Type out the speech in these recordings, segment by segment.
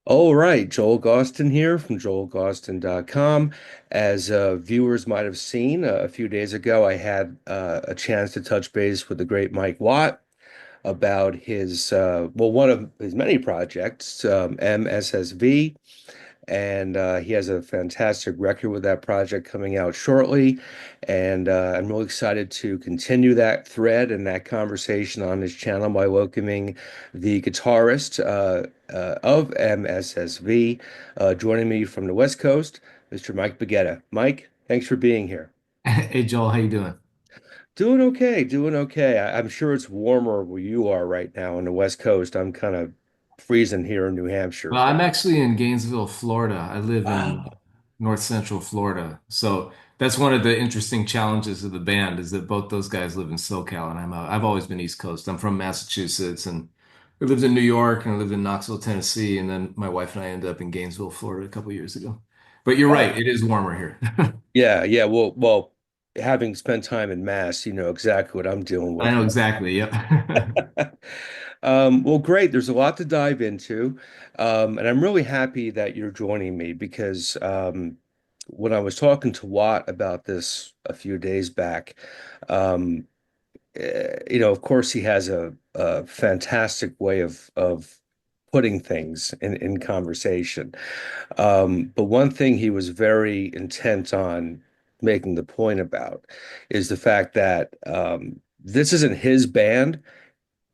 All right, Joel Gausten here from joelgausten.com. As viewers might have seen, a few days ago, I had a chance to touch base with the great Mike Watt about one of his many projects, MSSV, and he has a fantastic record with that project coming out shortly. And I'm really excited to continue that thread and that conversation on his channel by welcoming the guitarist of MSSV, joining me from the West Coast, Mr. Mike Baggetta. Mike, thanks for being here. Hey Joel, how you doing? Doing okay, doing okay. I'm sure it's warmer where you are right now on the West Coast. I'm kind of freezing here in New Hampshire. Well, I'm actually in Gainesville, Florida. I live in Oh, North Central Florida. So that's one of the interesting challenges of the band is that both those guys live in SoCal and I've always been East Coast. I'm from Massachusetts and I lived in New York and I lived in Knoxville, Tennessee, and then my wife and I ended up in Gainesville, Florida a couple years ago. But you're oh. right, it is warmer here. Yeah, yeah. Well, having spent time in Mass, you know exactly what I'm dealing I with. know exactly. Yep. Well, great. There's a lot to dive into. And I'm really happy that you're joining me because when I was talking to Watt about this a few days back, um, of course, he has a fantastic way of putting things in conversation. But one thing he was very intent on making the point about is the fact that this isn't his band.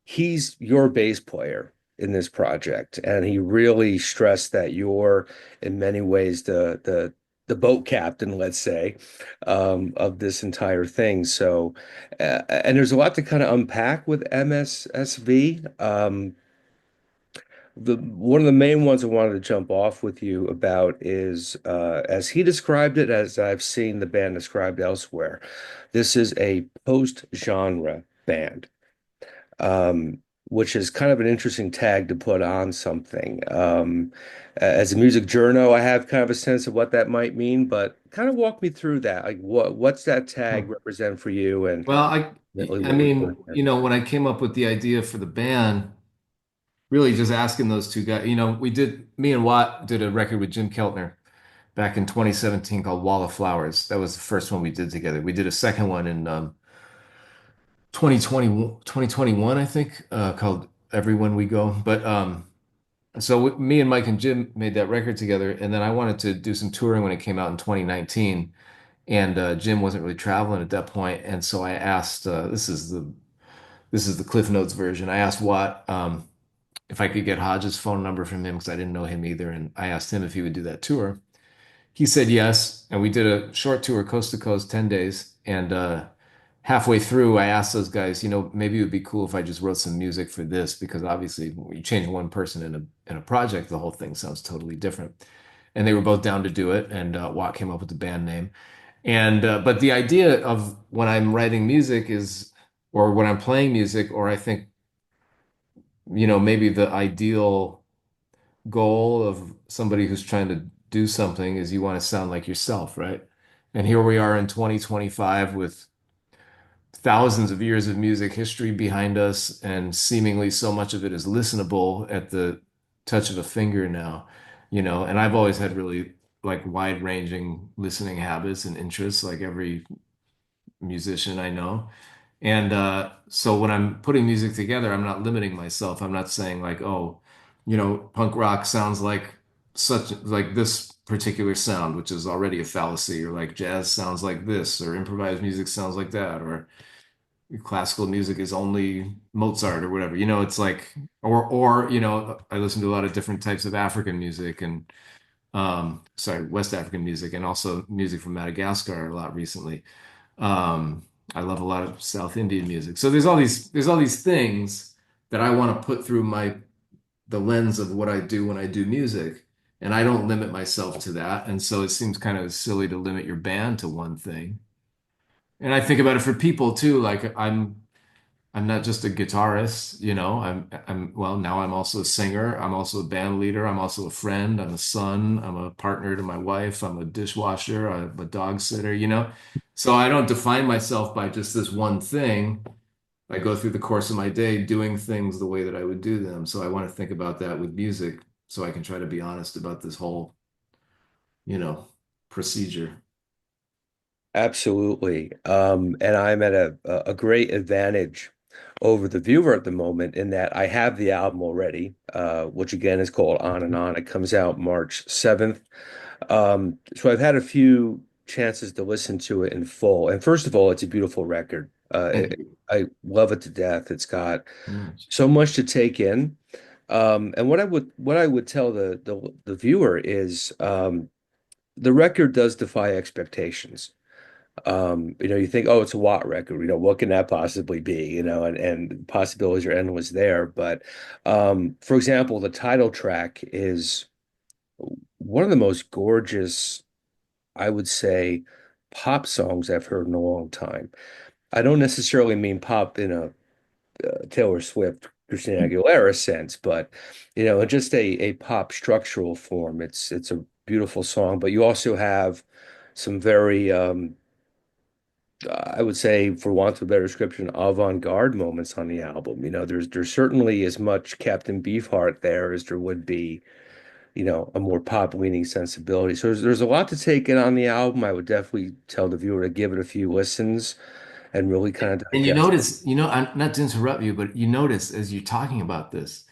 He's your bass player in this project, and he really stressed that you're, in many ways, the boat captain, let's say, of this entire thing. So, and there's a lot to kind of unpack with MSSV. The one of the main ones I wanted to jump off with you about is, as he described it, as I've seen the band described elsewhere, this is a post-genre band, which is kind of an interesting tag to put on something. As a music journo, I have kind of a sense of what that might mean, but kind of walk me through that. Like, what's that tag represent for you, and Well, ultimately I what we're doing mean, here? when I came up with the idea for the band, really just asking those two guys. Me and Watt did a record with Jim Keltner back in 2017 called Wall of Flowers. That was the first one we did together. We did a second one in 2021, I think, called Everywhere We Go. Me and Mike and Jim made that record together, and then I wanted to do some touring when it came out in 2019, and Jim wasn't really traveling at that point, and so I asked. This is the Cliff Notes version. I asked Watt. If I could get Hodges' phone number from him because I didn't know him either. And I asked him if he would do that tour. He said yes. And we did a short tour, coast to coast, 10 days. And halfway through, I asked those guys, maybe it would be cool if I just wrote some music for this because obviously when you change one person in a project, the whole thing sounds totally different. And they were both down to do it. And Watt came up with the band name. And but the idea of when I'm writing music is, or when I'm playing music, or I think, maybe the ideal goal of somebody who's trying to do something is you want to sound like yourself, right? And here we are in 2025 with thousands of years of music history behind us, and seemingly so much of it is listenable at the touch of a finger now, and I've always had really like wide-ranging listening habits and interests, like every musician I know. And so when I'm putting music together, I'm not limiting myself. I'm not saying like, oh, punk rock sounds like this particular sound, which is already a fallacy, or like jazz sounds like this, or improvised music sounds like that, or classical music is only Mozart or whatever. It's like, or I listen to a lot of different types of African music and West African music, and also music from Madagascar a lot recently. Um, I love a lot of South Indian music. So there's all these things that I want to put through the lens of what I do when I do music, and I don't limit myself to that. And so it seems kind of silly to limit your band to one thing. And I think about it for people too. Like I'm not just a guitarist, well, now I'm also a singer. I'm also a band leader. I'm also a friend. I'm a son. I'm a partner to my wife. I'm a dishwasher. I'm a dog sitter. So I don't define myself by just this one thing. I go through the course of my day doing things the way that I would do them. So I want to think about that with music so I can try to be honest about this whole, you know, procedure. Absolutely. And I'm at a great advantage over the viewer at the moment in that I have the album already, which again is called On and On. It comes out March 7th. So I've had a few chances to listen to it in full. And first of all, it's a beautiful record. Thank you I love it to death. It's got so much. so much to take in. And what I would tell the viewer is the record does defy expectations. You think, oh, it's a Watt record. What can that possibly be? And possibilities are endless there. But for example, the title track is one of the most gorgeous, I would say, pop songs I've heard in a long time. I don't necessarily mean pop in a Taylor Swift, Christina Aguilera sense, but in just a pop structural form. It's a beautiful song, but you also have some very I would say, for want of a better description, avant-garde moments on the album. There's certainly as much Captain Beefheart there as there would be, a more pop-leaning sensibility. So there's a lot to take in on the album. I would definitely tell the viewer to give it a few listens and really kind of And you digest. notice, I'm not to interrupt you, but you notice as you're talking about this,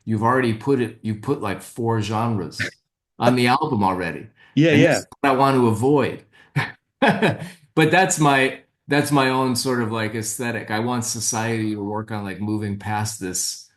you've already you put like four genres on the album already. Yeah, And yeah, this is what I want to avoid. But that's my own sort of like aesthetic. I want society to work on like moving past this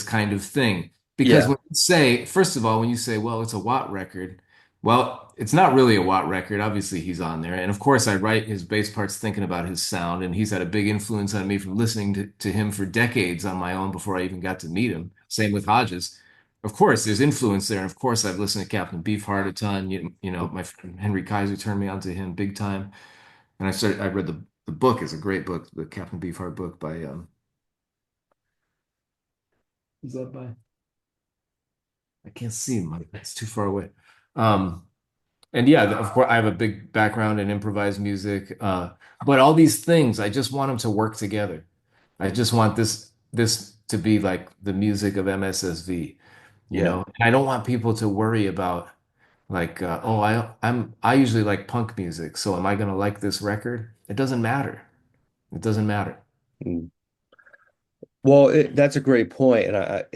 kind of thing. Because yeah, when you say, first of all, when you say, well, it's a Watt record, well, it's not really a Watt record. Obviously, he's on there. And of course, I write his bass parts thinking about his sound, and he's had a big influence on me from listening to him for decades on my own before I even got to meet him. Same with Hodges. Of course, there's influence there. And of course, I've listened to Captain Beefheart a ton. My friend Henry Kaiser turned me on to him big time. And I read the book. It's a great book, the Captain Beefheart book by who's that by? I can't see him. It's too far away. Um, and yeah, of course, I have a big background in improvised music. But all these things, I just want them to work together. I just want this to be like the music of MSSV, you yeah. know. And I don't want people to worry about like, oh, I usually like punk music, so am I gonna like this record? It doesn't matter. It doesn't matter. Mm. Well, that's a great point, and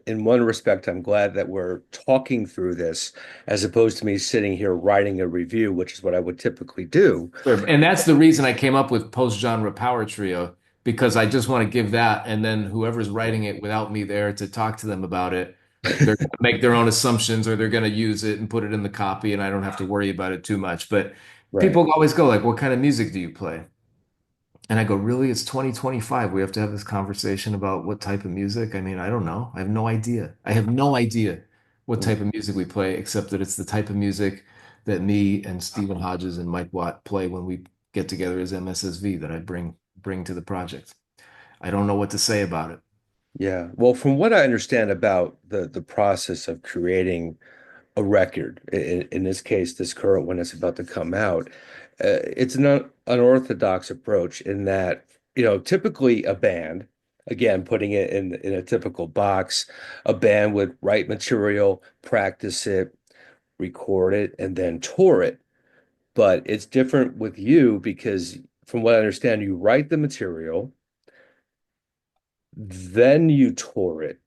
in one respect, I'm glad that we're talking through this as opposed to me sitting here writing a review, which is what I would typically do. Sure. And that's the reason I came up with post-genre power trio because I just want to give that, and then whoever's writing it without me there to talk to them about it, they're going to make their own assumptions or they're going to use it and put it in the copy, and I don't have to worry about it too much. But Right. people always go like, "What kind of music do you play?" And I go, really? It's 2025. We have to have this conversation about what type of music? I mean, I don't know. I have no idea. I have no idea what Mm. type of music we play, except that it's the type of music that me and Stephen Hodges and Mike Watt play when we get together as MSSV that I bring to the project. I don't know what to say about it. Yeah. Well, from what I understand about the process of creating a record, in this case, this current one is about to come out, it's an unorthodox approach in that, typically a band, again, putting it in a typical box, a band would write material, practice it, record it, and then tour it. But it's different with you because, from what I understand, you write the material, then you tour it,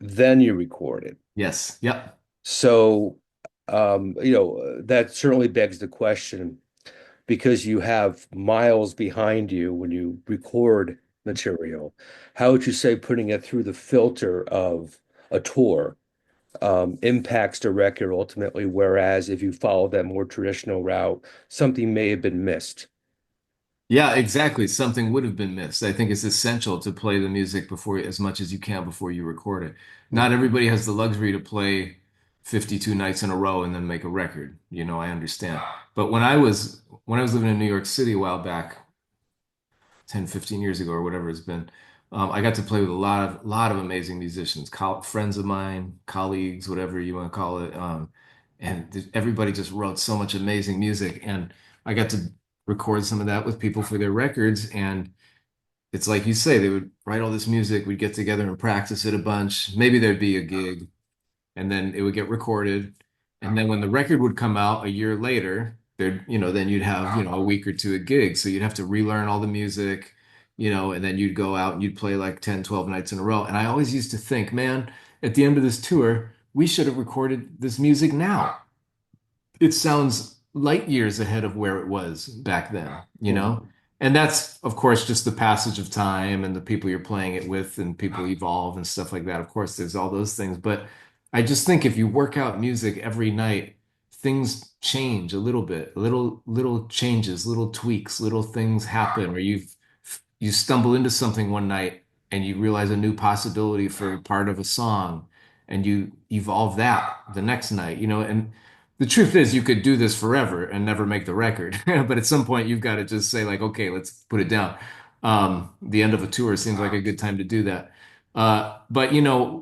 then you record it. Yes. Yep. So, that certainly begs the question because you have miles behind you when you record material. How would you say putting it through the filter of a tour impacts the record ultimately? Whereas if you follow that more traditional route, something may have been missed. Yeah, exactly. Something would have been missed. I think it's essential to play the music before as much as you can before you record it. Mm. Not everybody has the luxury to play 52 nights in a row and then make a record. I understand. But when I was living in New York City a while back, 10, 15 years ago or whatever it's been, I got to play with a lot of amazing musicians, friends of mine, colleagues, whatever you want to call it. And everybody just wrote so much amazing music. And I got to record some of that with people for their records. And it's like you say, they would write all this music, we'd get together and practice it a bunch. Maybe there'd be a gig. and then it would get recorded. And then when the record would come out a year later, there, then you'd have, a week or two at gigs. So you'd have to relearn all the music, and then you'd go out and you'd play like 10, 12 nights in a row. And I always used to think, man, at the end of this tour, we should have recorded this music now. It sounds light years ahead of where it was back then. Mhm. And that's, of course, just the passage of time and the people you're playing it with and people evolve and stuff like that. Of course, there's all those things. But I just think if you work out music every night, things change a little bit, little changes, little tweaks, little things happen, or you stumble into something one night and you realize a new possibility for part of a song and you evolve that the next night, and the truth is you could do this forever and never make the record. But at some point you've got to just say like, okay, let's put it down. The end of a tour seems like a good time to do that. But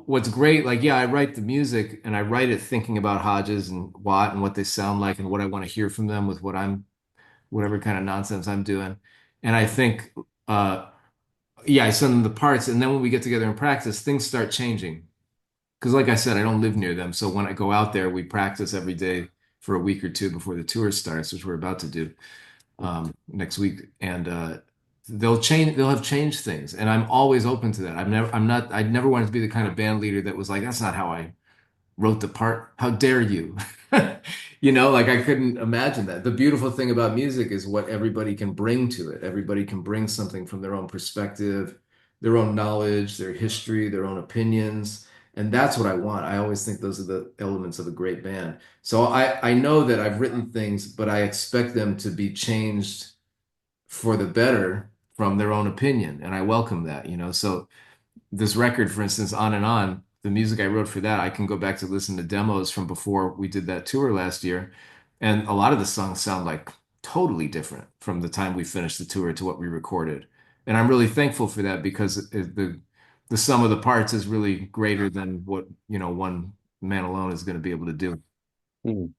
what's great, like, yeah, I write the music and I write it thinking about Hodges and Watt and what they sound like and what I want to hear from them with whatever kind of nonsense I'm doing. And I think, yeah, I send them the parts. And then when we get together and practice, things start changing. Because, like I said, I don't live near them. So when I go out there, we practice every day for a week or two before the tour starts, which we're about to do next week. And they'll change, they'll have changed things. And I'm always open to that. I never wanted to be the kind of band leader that was like, that's not how I wrote the part. How dare you? Like I couldn't imagine that. The beautiful thing about music is what everybody can bring to it. Everybody can bring something from their own perspective, their own knowledge, their history, their own opinions. And that's what I want. I always think those are the elements of a great band. So I know that I've written things, but I expect them to be changed for the better from their own opinion. And I welcome that. So this record, for instance, On and On, the music I wrote for that, I can go back to listen to demos from before we did that tour last year. And a lot of the songs sound like totally different from the time we finished the tour to what we recorded. And I'm really thankful for that because the sum of the parts is really greater than what, one man alone is going to be able to do. Mhm.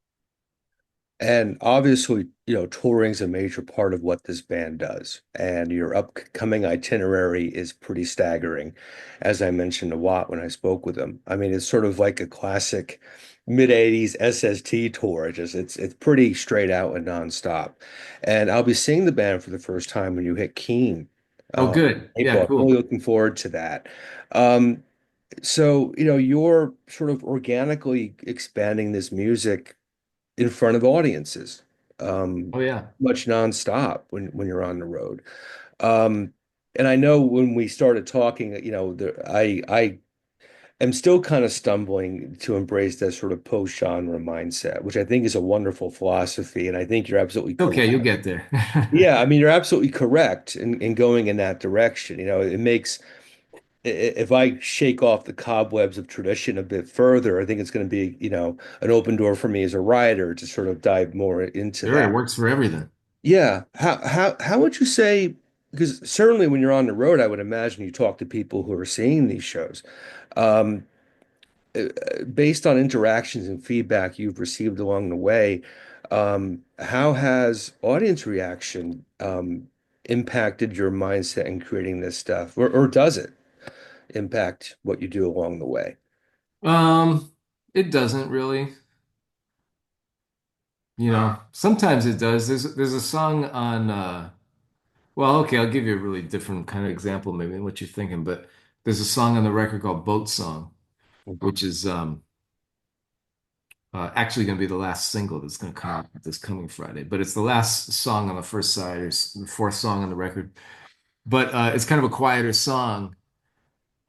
And obviously, touring is a major part of what this band does. And your upcoming itinerary is pretty staggering, as I mentioned to Watt when I spoke with him. I mean, it's sort of like a classic mid-80s SST tour. It's pretty straight out and nonstop. And I'll be seeing the band for the first time when you hit Keene, Oh, uh, good. April. Yeah, I'm really cool. looking forward to that. Um, so, you're sort of organically expanding this music in front of audiences, um, Oh, yeah. much nonstop when you're on the road. Um, and I know when we started talking, I am still kind of stumbling to embrace that sort of post-genre mindset, which I think is a wonderful philosophy. And I think you're absolutely Okay, correct. you'll get there. Yeah, I mean, you're absolutely correct in going in that direction. It makes if I shake off the cobwebs of tradition a bit further, I think it's going to be, an open door for me as a writer to sort of dive more into Sure, it that. works for everything. Yeah. How would you say, because certainly when you're on the road, I would imagine you talk to people who are seeing these shows. Um, Based on interactions and feedback you've received along the way, how has audience reaction impacted your mindset in creating this stuff? Or does it impact what you do along the way? Um, it doesn't really. Sometimes it does. There's a song on well, okay, I'll give you a really different kind of example maybe than what you're thinking, but there's a song on the record called Boat Song, which is actually going to be the last single that's going to come out this coming Friday. But it's the last song on the first side, or the fourth song on the record. But it's kind of a quieter song.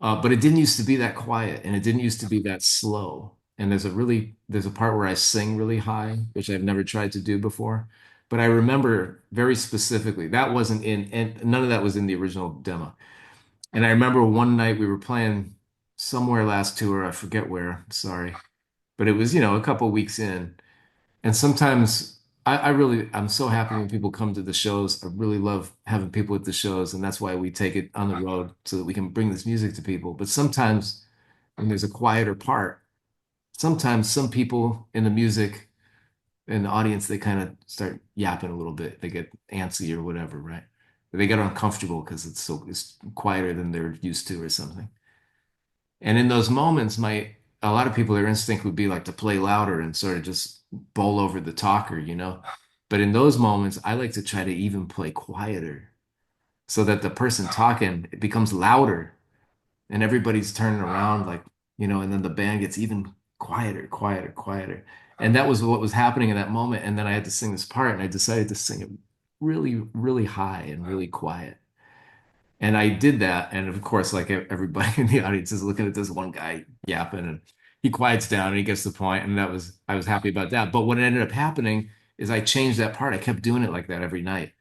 But it didn't used to be that quiet, and it didn't used to be that slow. And there's a part where I sing really high, which I've never tried to do before. But I remember very specifically that wasn't in, and none of that was in the original demo. And I remember one night we were playing somewhere last tour, I forget where, sorry, but it was, a couple weeks in. And sometimes I'm so happy when people come to the shows. I really love having people at the shows, and that's why we take it on the road so that we can bring this music to people. But sometimes when there's a quieter part, sometimes some people in the music in the audience, they kind of start yapping a little bit. They get antsy or whatever, right? They get uncomfortable because it's quieter than they're used to or something. And in those moments, my a lot of people, their instinct would be like to play louder and sort of just bowl over the talker, you know. But in those moments, I like to try to even play quieter so that the person talking it becomes louder and everybody's turning around like, and then the band gets even quieter, quieter, quieter. And that was what was happening in that moment. And then I had to sing this part and I decided to sing it really, really high and really quiet. And I did that. And of course, like everybody in the audience is looking at this one guy yapping and he quiets down and he gets the point. And I was happy about that. But what ended up happening is I changed that part. I kept doing it like that every night.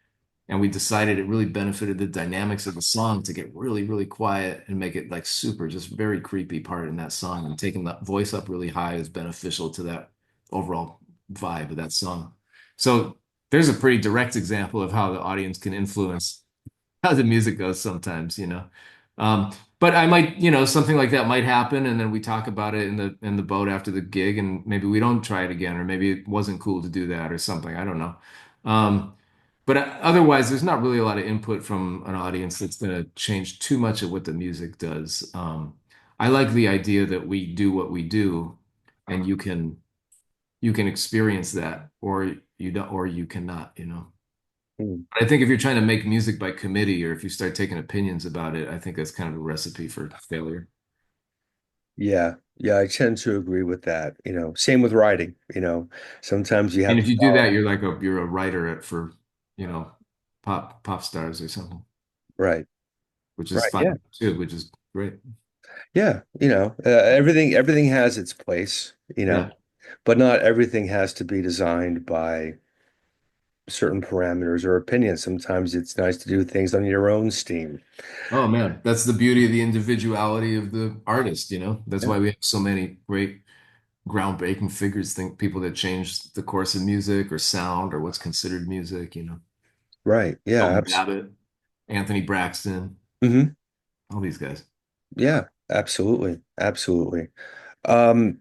And we decided it really benefited the dynamics of the song to get really, really quiet and make it like super, just very creepy part in that song. And taking the voice up really high is beneficial to that overall vibe of that song. So there's a pretty direct example of how the audience can influence how the music goes sometimes, you know. But I might, something like that might happen, and then we talk about it in the boat after the gig, and maybe we don't try it again, or maybe it wasn't cool to do that or something. I don't know. But otherwise, there's not really a lot of input from an audience that's going to change too much of what the music does. I like the idea that we do what we do, and you can experience that, or you don't, or you cannot, you know. Mm. I think if you're trying to make music by committee or if you start taking opinions about it, I think that's kind of a recipe for failure. Yeah, yeah, I tend to agree with that. Same with writing. Sometimes you And have if to you do follow. that, you're a writer for, you know, pop stars or something, Right, which is right. Yeah, fun too, which is great. yeah. Everything has its place. Yeah. But not everything has to be designed by certain parameters or opinions. Sometimes it's nice to do things on your own steam. Oh man, that's the beauty of the individuality of the artist, you know? That's Yeah. why we have so many great groundbreaking figures, think people that changed the course of music or sound or what's considered music, you know. Right. Yeah. Elton Babbitt, Anthony Braxton, Hmm. all these guys. Yeah. Absolutely. Absolutely. Um,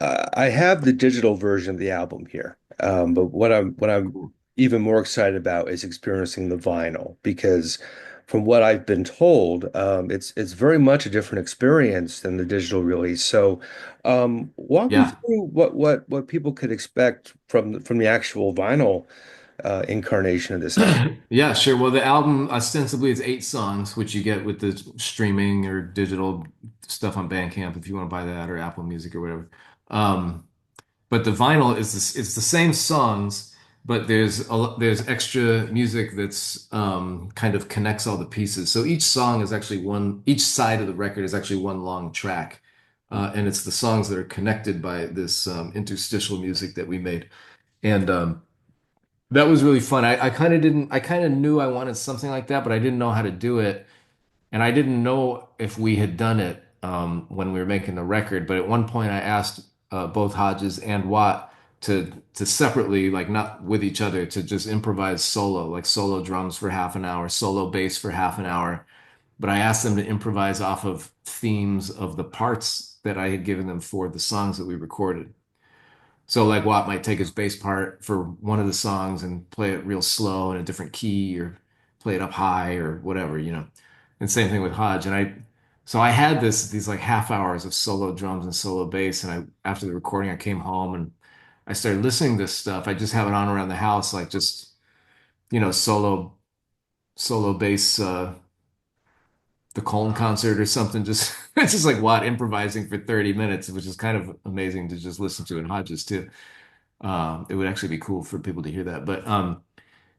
I have the digital version of the album here, but what I'm Cool. even more excited about is experiencing the vinyl because, from what I've been told, it's very much a different experience than the digital release. So, walk me Yeah. through what people could expect from the actual vinyl incarnation of this album. Yeah, sure. Well, the album ostensibly is 8 songs, which you get with the streaming or digital stuff on Bandcamp if you want to buy that or Apple Music or whatever. Um, but the vinyl is it's the same songs, but there's extra music that's kind of connects all the pieces. So each side of the record is actually one long track, and it's the songs that are connected by this interstitial music that we made. And that was really fun. I kind of didn't, I kind of knew I wanted something like that, but I didn't know how to do it. And I didn't know if we had done it when we were making the record. But at one point, I asked both Hodges and Watt to separately, like not with each other, to just improvise solo, like solo drums for half an hour, solo bass for half an hour. But I asked them to improvise off of themes of the parts that I had given them for the songs that we recorded. So like Watt might take his bass part for one of the songs and play it real slow in a different key or play it up high or whatever, you know. And same thing with Hodge. So I had these like half hours of solo drums and solo bass. And after the recording, I came home and I started listening to this stuff. I just have it on around the house, like just, solo bass, the Colin concert or something. Just, it's just like Watt improvising for 30 minutes, which is kind of amazing to just listen to in Hodges too. It would actually be cool for people to hear that. But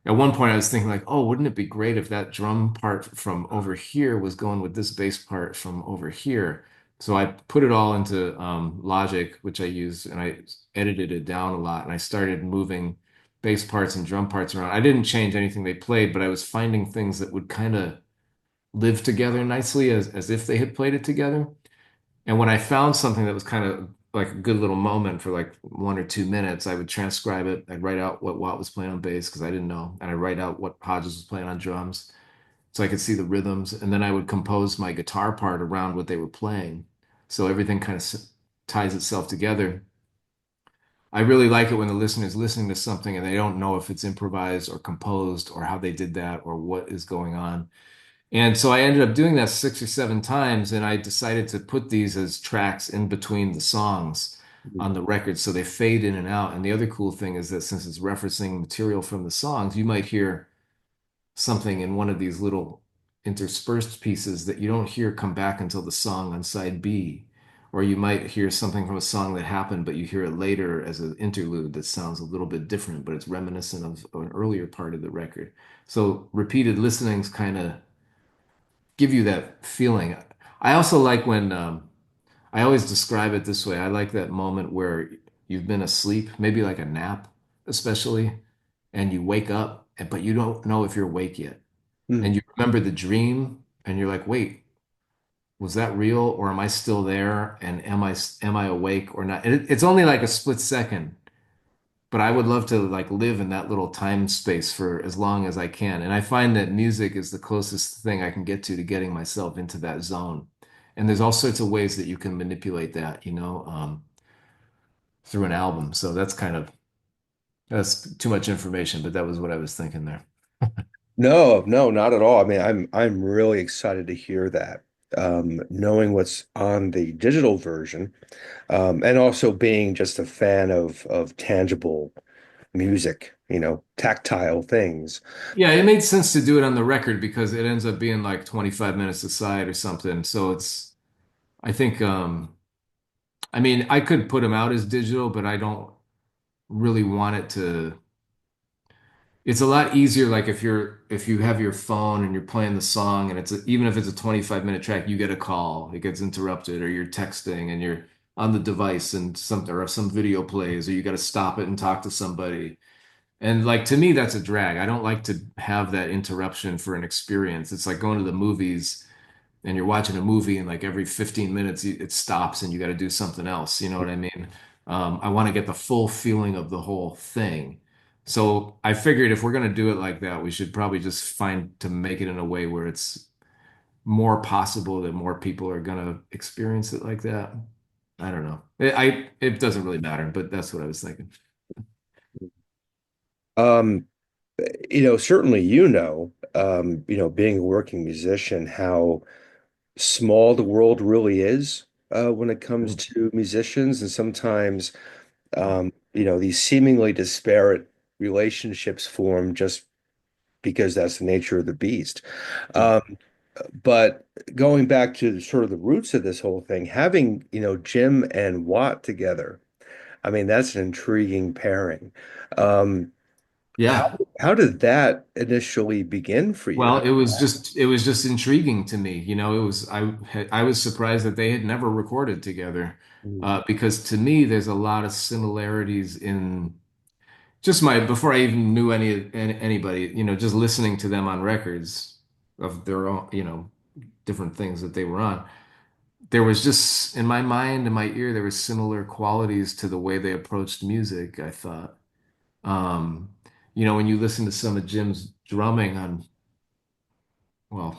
at one point, I was thinking like, oh, wouldn't it be great if that drum part from over here was going with this bass part from over here? So I put it all into Logic, which I used, and I edited it down a lot, and I started moving bass parts and drum parts around. I didn't change anything they played, but I was finding things that would kind of live together nicely as if they had played it together. And when I found something that was kind of like a good little moment for like 1 or 2 minutes, I would transcribe it. I'd write out what Watt was playing on bass because I didn't know. And I'd write out what Hodges was playing on drums so I could see the rhythms. And then I would compose my guitar part around what they were playing. So everything kind of ties itself together. I really like it when the listener's listening to something and they don't know if it's improvised or composed or how they did that or what is going on. And so I ended up doing that 6 or 7 times, and I decided to put these as tracks in between the songs on the record so they fade in and out. And the other cool thing is that since it's referencing material from the songs, you might hear something in one of these little interspersed pieces that you don't hear come back until the song on side B. Or you might hear something from a song that happened, but you hear it later as an interlude that sounds a little bit different, but it's reminiscent of an earlier part of the record. So repeated listenings kind of give you that feeling. I also like when I always describe it this way. I like that moment where you've been asleep, maybe like a nap, especially, and you wake up, but you don't know if you're awake yet. And Mm. you remember the dream, and you're like, wait, was that real, or am I still there? And am I awake or not? And it's only like a split second, but I would love to like live in that little time space for as long as I can. And I find that music is the closest thing I can get to getting myself into that zone. And there's all sorts of ways that you can manipulate that, through an album. So that's too much information, but that was what I was thinking there. No, no, not at all. I mean, I'm really excited to hear that. Knowing what's on the digital version, and also being just a fan of tangible music, tactile things. Yeah, it made sense to do it on the record because it ends up being like 25 minutes aside or something. So I think, I mean, I could put them out as digital, but I don't really want it to. It's a lot easier, like if you have your phone and you're playing the song and even if it's a 25-minute track, you get a call, it gets interrupted, or you're texting and you're on the device and some video plays, or you got to stop it and talk to somebody. And like to me, that's a drag. I don't like to have that interruption for an experience. It's like going to the movies and you're watching a movie and like every 15 minutes it stops and you got to do something else. You know what I mean? I want to get the full feeling of the whole thing. So I figured if we're going to do it like that, we should probably just find to make it in a way where it's more possible that more people are going to experience it like that. I don't know. It doesn't really matter, but that's what I was thinking. Um, certainly being a working musician, how small the world really is when it comes to musicians, and sometimes these seemingly disparate relationships form just because that's the nature of the beast. Yeah. Um, but going back to sort of the roots of this whole thing, having, Jim and Watt together, I mean, that's an intriguing pairing. Um, how Yeah. how did that initially begin for you? Well, it was just intriguing to me. I was surprised that they had never recorded together, Mm. because to me there's a lot of similarities in just my before I even knew anybody, just listening to them on records of their own, different things that they were on. There was just in my mind and my ear there was similar qualities to the way they approached music, I thought. Um, when you listen to some of Jim's drumming on well,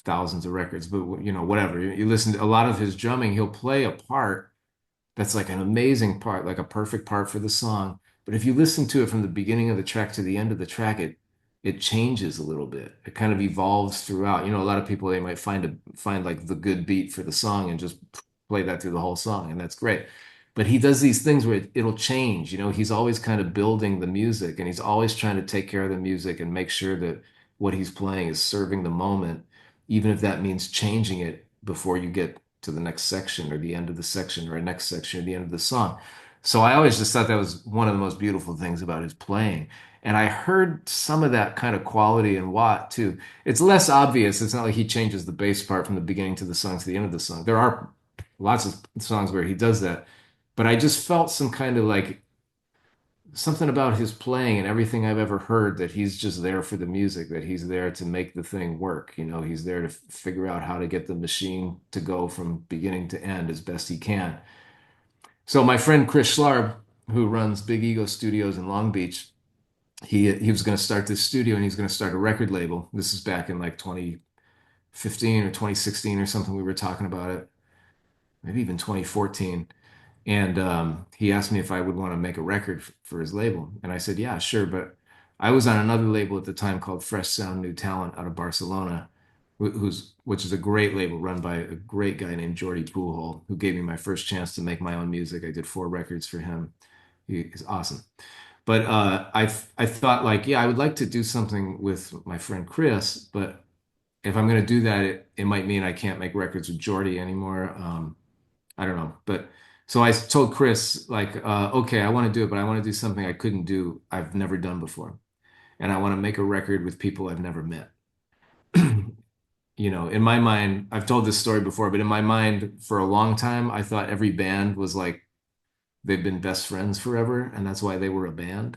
thousands of records, but whatever. You listen to a lot of his drumming, he'll play a part that's like an amazing part, like a perfect part for the song. But if you listen to it from the beginning of the track to the end of the track, it changes a little bit. It kind of evolves throughout. A lot of people they might find like the good beat for the song and just play that through the whole song, and that's great. But he does these things where it'll change. He's always kind of building the music, and he's always trying to take care of the music and make sure that what he's playing is serving the moment, even if that means changing it before you get to the next section or the end of the section or a next section or the end of the song. So I always just thought that was one of the most beautiful things about his playing. And I heard some of that kind of quality in Watt too. It's less obvious. It's not like he changes the bass part from the beginning to the song to the end of the song. There are lots of songs where he does that. But I just felt some kind of like something about his playing and everything I've ever heard that he's just there for the music, that he's there to make the thing work. He's there to figure out how to get the machine to go from beginning to end as best he can. So my friend Chris Schlarb, who runs Big Ego Studios in Long Beach, he was going to start this studio and he's going to start a record label. This is back in like 2015 or 2016 or something. We were talking about it, maybe even 2014. And he asked me if I would want to make a record for his label. And I said, yeah, sure. But I was on another label at the time called Fresh Sound New Talent out of Barcelona, who's which is a great label run by a great guy named Jordy Poolhole, who gave me my first chance to make my own music. I did 4 records for him. He's awesome. But I thought like, yeah, I would like to do something with my friend Chris, but if I'm going to do that, it might mean I can't make records with Jordy anymore. I don't know, but so I told Chris like, okay, I want to do it, but I want to do something I couldn't do, I've never done before, and I want to make a record with people I've never met. In my mind, I've told this story before, but in my mind, for a long time, I thought every band was like they've been best friends forever, and that's why they were a band.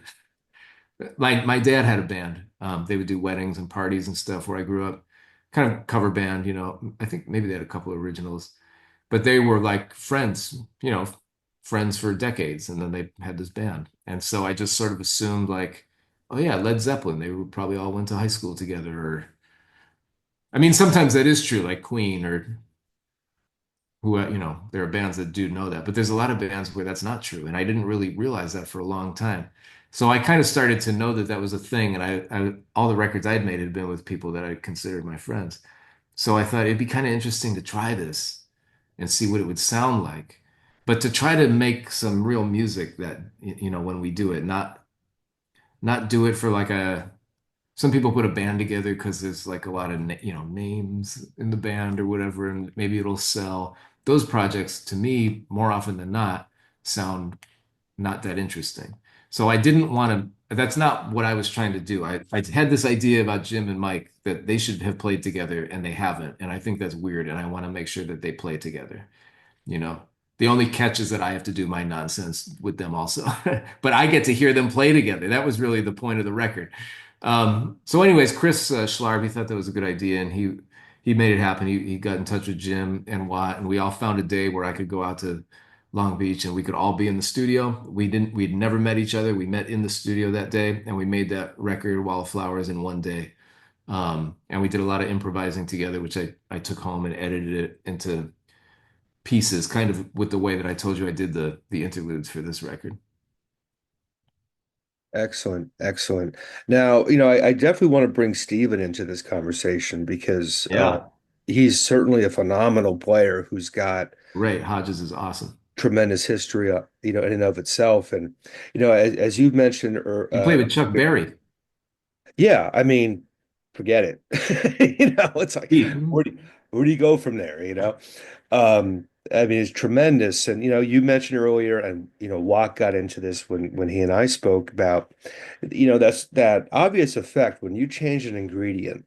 My dad had a band. They would do weddings and parties and stuff where I grew up, kind of cover band. I think maybe they had a couple of originals, but they were like friends. Friends for decades, and then they had this band, and so I just sort of assumed like, oh yeah, Led Zeppelin. They were probably all went to high school together, or I mean, sometimes that is true, like Queen or who, there are bands that do know that, but there's a lot of bands where that's not true. And I didn't really realize that for a long time. So I kind of started to know that that was a thing. And all the records I'd made had been with people that I considered my friends. So I thought it'd be kind of interesting to try this and see what it would sound like. But to try to make some real music that, when we do it, not do it for like some people put a band together because there's like a lot of names in the band or whatever, and maybe it'll sell. Those projects, to me, more often than not, sound not that interesting. So I didn't want to. That's not what I was trying to do. I had this idea about Jim and Mike that they should have played together, and they haven't, and I think that's weird. And I want to make sure that they play together. You know, the only catch is that I have to do my nonsense with them also, but I get to hear them play together. That was really the point of the record. So, anyways, Chris Schlarb, he thought that was a good idea, and he made it happen. He got in touch with Jim and Watt, and we all found a day where I could go out to Long Beach and we could all be in the studio. We'd never met each other. We met in the studio that day, and we made that record, Wildflowers, in one day. And we did a lot of improvising together, which I took home and edited it into pieces, kind of with the way that I told you I did the interludes for this record. Excellent, excellent. Now, I definitely want to bring Steven into this conversation because Yeah. he's certainly a phenomenal player who's got Right. Hodges is awesome. tremendous history, in and of itself. And, as you've mentioned, He played with Chuck Berry. yeah, I mean, forget it. It's like, Keith. where do you go from there, I mean, it's tremendous. And, you mentioned earlier, and, Watt got into this when he and I spoke about, that's that obvious effect when you change an ingredient,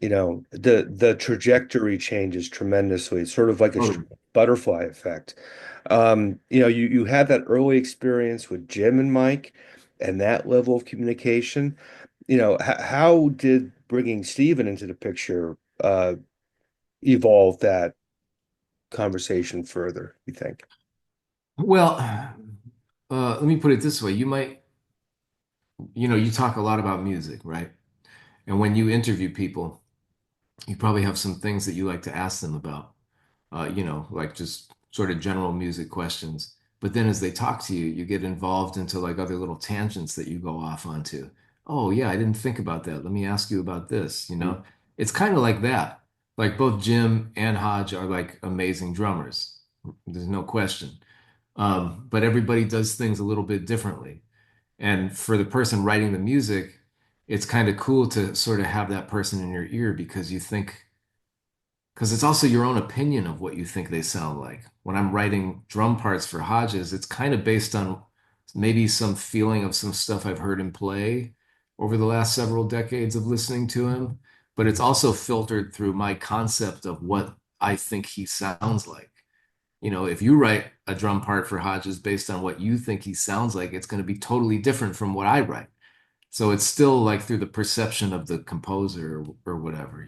the trajectory changes tremendously. It's sort of like a Totally. butterfly effect. You had that early experience with Jim and Mike and that level of communication. How did bringing Steven into the picture evolve that conversation further, you think? Well, let me put it this way. You talk a lot about music, right? And when you interview people, you probably have some things that you like to ask them about, like just sort of general music questions. But then as they talk to you, you get involved into like other little tangents that you go off onto. Oh, yeah, I didn't think about that. Let me ask you about this. It's kind of like that. Like both Jim and Hodge are like amazing drummers. There's no question. But everybody does things a little bit differently. And for the person writing the music, it's kind of cool to sort of have that person in your ear because because it's also your own opinion of what you think they sound like. When I'm writing drum parts for Hodges, it's kind of based on maybe some feeling of some stuff I've heard him play over the last several decades of listening to him, but it's also filtered through my concept of what I think he sounds like. If you write a drum part for Hodges based on what you think he sounds like, it's going to be totally different from what I write. So it's still like through the perception of the composer or whatever.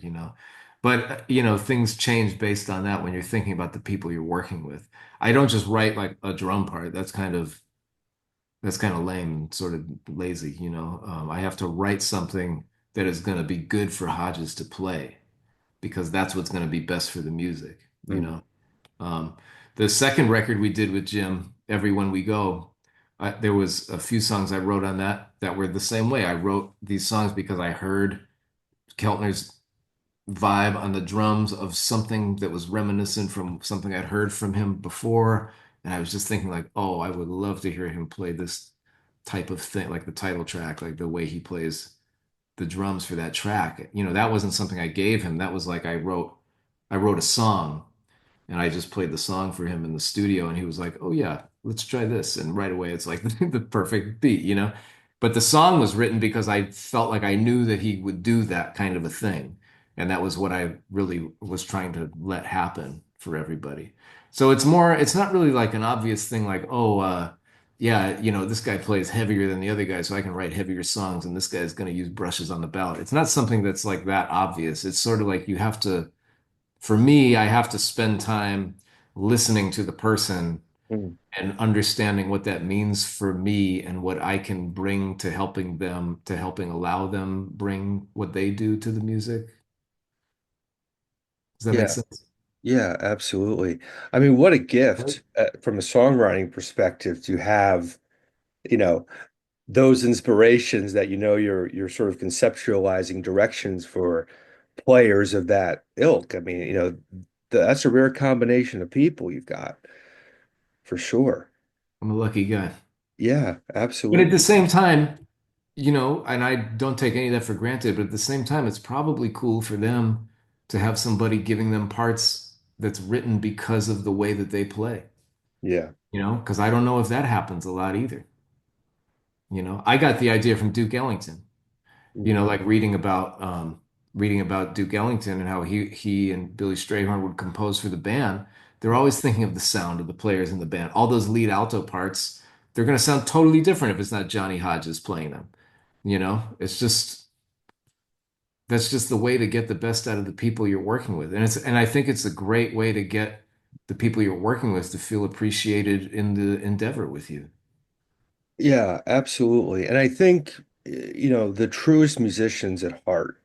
But things change based on that when you're thinking about the people you're working with. I don't just write like a drum part. That's kind of lame, sort of lazy. I have to write something that is going to be good for Hodges to play because that's what's going to be best for the music, you Mm. know. Um, the second record we did with Jim, Everywhere We Go, there was a few songs I wrote on that were the same way. I wrote these songs because I heard Keltner's vibe on the drums of something that was reminiscent from something I'd heard from him before. And I was just thinking like, oh, I would love to hear him play this type of thing, like the title track, like the way he plays the drums for that track. That wasn't something I gave him. That was like I wrote a song and I just played the song for him in the studio, and he was like, "Oh yeah, let's try this." And right away, it's like the perfect beat. But the song was written because I felt like I knew that he would do that kind of a thing, and that was what I really was trying to let happen for everybody. So it's not really like an obvious thing, like, oh, yeah, this guy plays heavier than the other guy, so I can write heavier songs, and this guy's going to use brushes on the ballot. It's not something that's like that obvious. It's sort of like you have to for me, I have to spend time listening to the person Mm. and understanding what that means for me and what I can bring to helping allow them bring what they do to the music. Does that make Yeah, sense? yeah, absolutely. I mean, what a gift from a songwriting perspective to have, you know, those inspirations that you're sort of conceptualizing directions for players of that ilk. I mean, that's a rare combination of people you've got for sure. I'm a lucky guy. Yeah, But at absolutely. the same time, and I don't take any of that for granted, but at the same time, it's probably cool for them to have somebody giving them parts that's written because of the way that they play, Yeah. because I don't know if that happens a lot either. I got the idea from Duke Ellington, Mhm. like reading about Duke Ellington and how he and Billy Strayhorn would compose for the band. They're always thinking of the sound of the players in the band. All those lead alto parts, they're going to sound totally different if it's not Johnny Hodges playing them. It's just that's just the way to get the best out of the people you're working with. And I think it's a great way to get the people you're working with to feel appreciated in the endeavor with you. Yeah, absolutely. And I think, the truest musicians at heart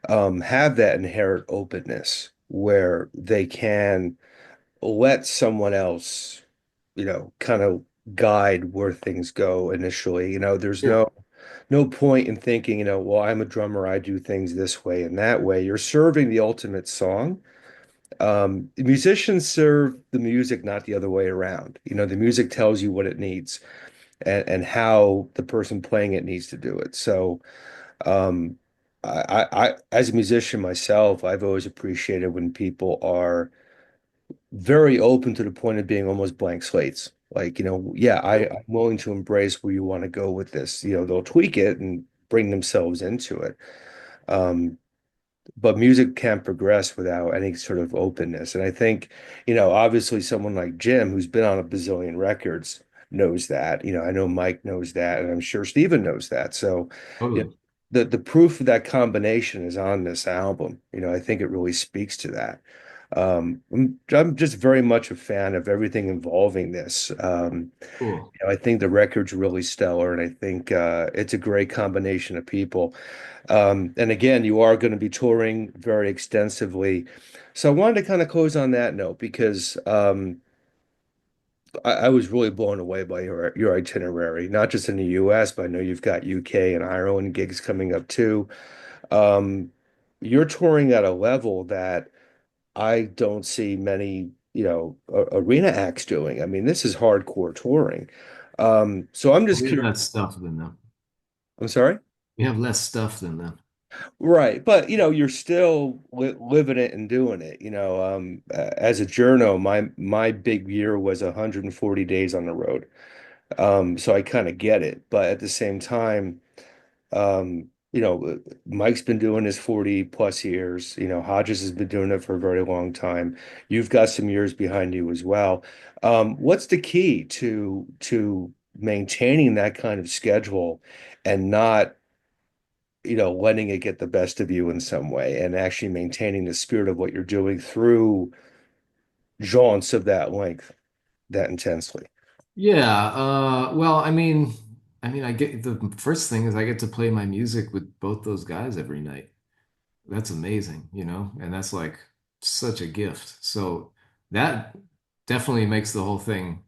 have that inherent openness where they can let someone else, kind of guide where things go initially. There's Yeah, no point in thinking, well, I'm a drummer, I do things this way and that way. You're serving the ultimate song. Musicians serve the music, not the other way around. The music tells you what it needs and how the person playing it needs to do it. So, um, as a musician myself, I've always appreciated when people are very open to the point of being almost blank slates. Like, yeah, I'm willing to embrace where you want to go with this. They'll tweak it and bring themselves into it. Um, but music can't progress without any sort of openness. And I think, obviously someone like Jim, who's been on a bazillion records, knows that. I know Mike knows that, and I'm sure Steven knows that. So, you know, totally. the proof of that combination is on this album. I think it really speaks to that. I'm just very much a fan of everything involving this. Cool. I think the record's really stellar, and I think it's a great combination of people. And again, you are going to be touring very extensively. So I wanted to kind of close on that note because I was really blown away by your itinerary, not just in the US, but I know you've got UK and Ireland gigs coming up too. Um, you're touring at a level that I don't see many, arena acts doing. I mean, this is hardcore touring. So I'm just We have curious. less stuff than them. I'm sorry? We have less stuff than them. Right. But, you're still living it and doing it. As a journo, my big year was 140 days on the road. So I kind of get it. But at the same time, Mike's been doing this 40 plus years. Hodges has been doing it for a very long time. You've got some years behind you as well. What's the key to maintaining that kind of schedule and not, letting it get the best of you in some way and actually maintaining the spirit of what you're doing through jaunts of that length, that intensely? Yeah, well, I get the first thing is I get to play my music with both those guys every night. That's amazing, and that's like such a gift. So that definitely makes the whole thing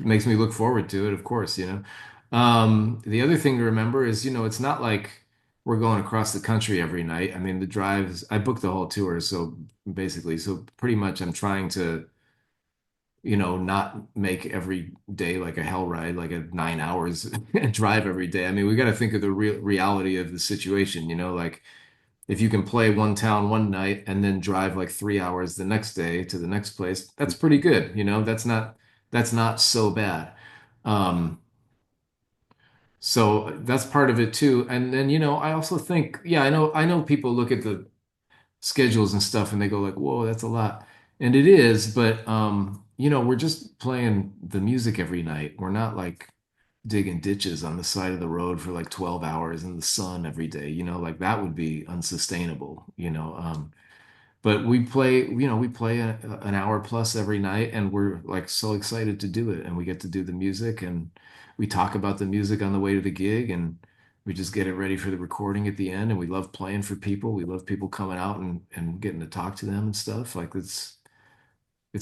makes me look forward to it, of course. The other thing to remember is, it's not like we're going across the country every night. I mean, the drives, I booked the whole tour, so basically, so pretty much I'm trying to, not make every day like a hell ride, like a 9 hours drive every day. I mean, we got to think of the real reality of the situation, like if you can play one town one night and then drive like 3 hours the next day to the next place, that's pretty good. That's not so bad. Um, so that's part of it too. And then, I also think, yeah, I know people look at the schedules and stuff and they go like, whoa, that's a lot. And it is, but we're just playing the music every night. We're not like digging ditches on the side of the road for like 12 hours in the sun every day, like that would be unsustainable. But we play an hour plus every night and we're like so excited to do it and we get to do the music and we talk about the music on the way to the gig and we just get it ready for the recording at the end and we love playing for people. We love people coming out and getting to talk to them and stuff. Like it's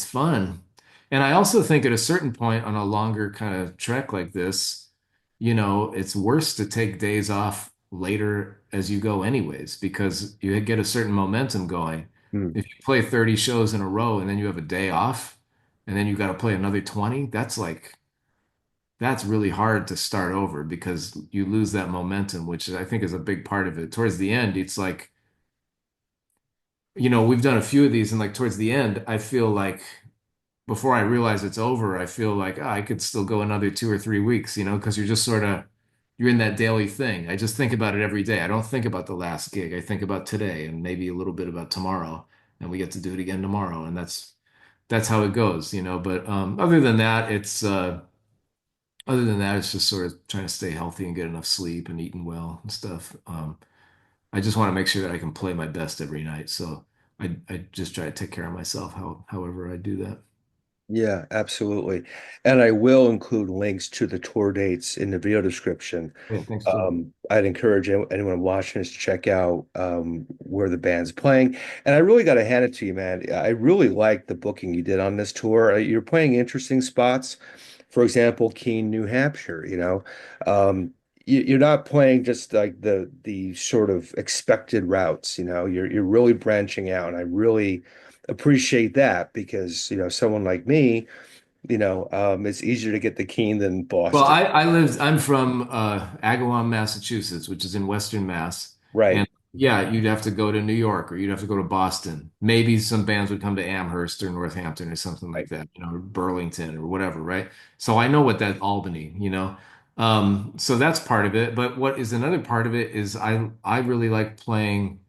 fun. And I also think at a certain point on a longer kind of trek like this, it's worse to take days off later as you go anyways, because you get a certain momentum going. Hmm. If you play 30 shows in a row and then you have a day off and then you got to play another 20, that's really hard to start over because you lose that momentum, which I think is a big part of it. Towards the end, it's like, we've done a few of these and like towards the end, I feel like before I realize it's over, I feel like I could still go another 2 or 3 weeks, because you're in that daily thing. I just think about it every day. I don't think about the last gig. I think about today and maybe a little bit about tomorrow, and we get to do it again tomorrow, and that's how it goes. But other than that, it's just sort of trying to stay healthy and get enough sleep and eating well and stuff. I just want to make sure that I can play my best every night. So I just try to take care of myself however I do that. Yeah, absolutely. And I will include links to the tour dates in the video description. Yeah, thanks, Joel. I'd encourage anyone watching us to check out where the band's playing. And I really got to hand it to you, man. I really like the booking you did on this tour. You're playing interesting spots. For example, Keene, New Hampshire, you're not playing just like the sort of expected routes, you're really branching out. And I really appreciate that because, someone like me, it's easier to get the Keene than Well, Boston. I'm from Agawam, Massachusetts, which is in Western Mass. Right. And yeah, you'd have to go to New York or you'd have to go to Boston. Maybe some bands would come to Amherst or Northampton or something like Right. that, or Burlington or whatever, right? So I know what that Albany. So that's part of it. But what is another part of it is I really like playing.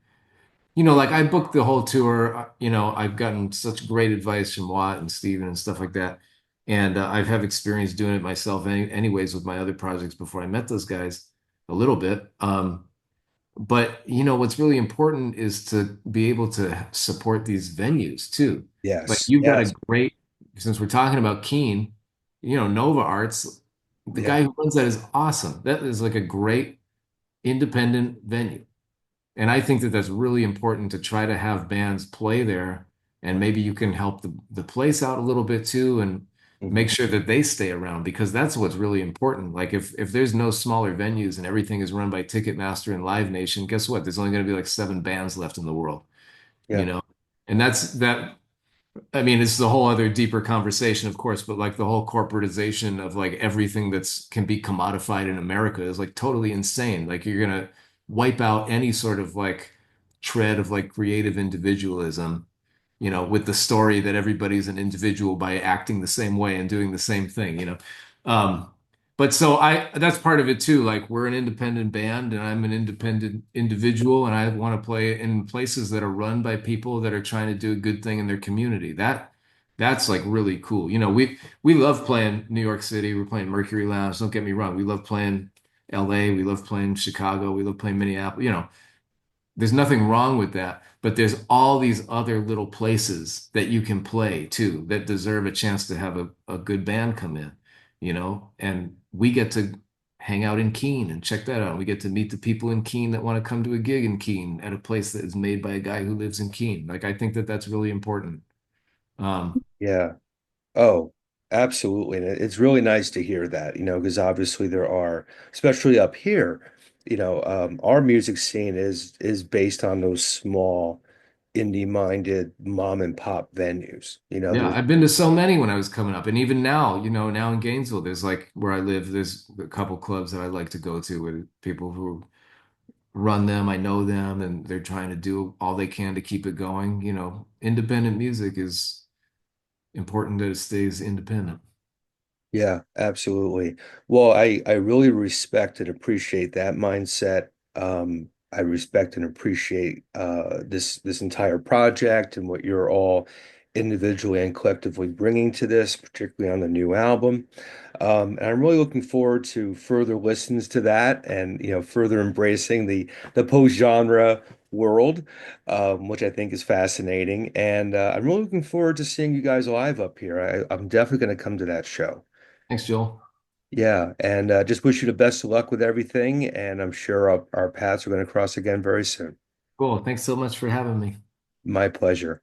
Like I booked the whole tour. I've gotten such great advice from Watt and Steven and stuff like that. And I've had experience doing it myself anyways with my other projects before I met those guys a little bit. But what's really important is to be able to support these venues too. Like Yes. you've got a Yes. great, since we're talking about Keen, Nova Arts, the Yeah. guy who runs that is awesome. That is like a great independent venue. And I think that that's really important to try to have bands play there, and maybe you can help the place out a little bit too, and make Mhm. sure that they stay around because that's what's really important. Like if there's no smaller venues and everything is run by Ticketmaster and Live Nation, guess what? There's only going to be like 7 bands left in the world, you Yeah. know? And that's that. I mean, it's the whole other deeper conversation, of course, but like the whole corporatization of like everything that's can be commodified in America is like totally insane. Like you're gonna wipe out any sort of like tread of like creative individualism, with the story that everybody's an individual by acting the same way and doing the same thing. Um, but so that's part of it too. Like we're an independent band and I'm an independent individual and I want to play in places that are run by people that are trying to do a good thing in their community. That's like really cool. We love playing New York City. We're playing Mercury Lounge. Don't get me wrong. We love playing LA. We love playing Chicago. We love playing Minneapolis. There's nothing wrong with that, but there's all these other little places that you can play too that deserve a chance to have a good band come in. And we get to hang out in Keene and check that out. We get to meet the people in Keene that want to come to a gig in Keene at a place that is made by a guy who lives in Keene. Like I think that that's really important. Um, Yeah. Oh, absolutely. And it's really nice to hear that, because obviously there are, especially up here, our music scene is based on those small indie-minded mom and pop venues. Yeah, Those. I've been to so many when I was coming up, and even now, now in Gainesville, there's like where I live, there's a couple clubs that I like to go to with people who run them. I know them, and they're trying to do all they can to keep it going. Independent music is important that it stays independent. Yeah, absolutely. Well, I really respect and appreciate that mindset. I respect and appreciate this entire project and what you're all individually and collectively bringing to this, particularly on the new album. And I'm really looking forward to further listens to that and further embracing the post-genre world, which I think is fascinating. And I'm really looking forward to seeing you guys live up here. I'm definitely going to come to that show. Thanks, Joel. Yeah, and just wish you the best of luck with everything. And I'm sure our paths are going to cross again very soon. Cool. Thanks so much for having me. My pleasure.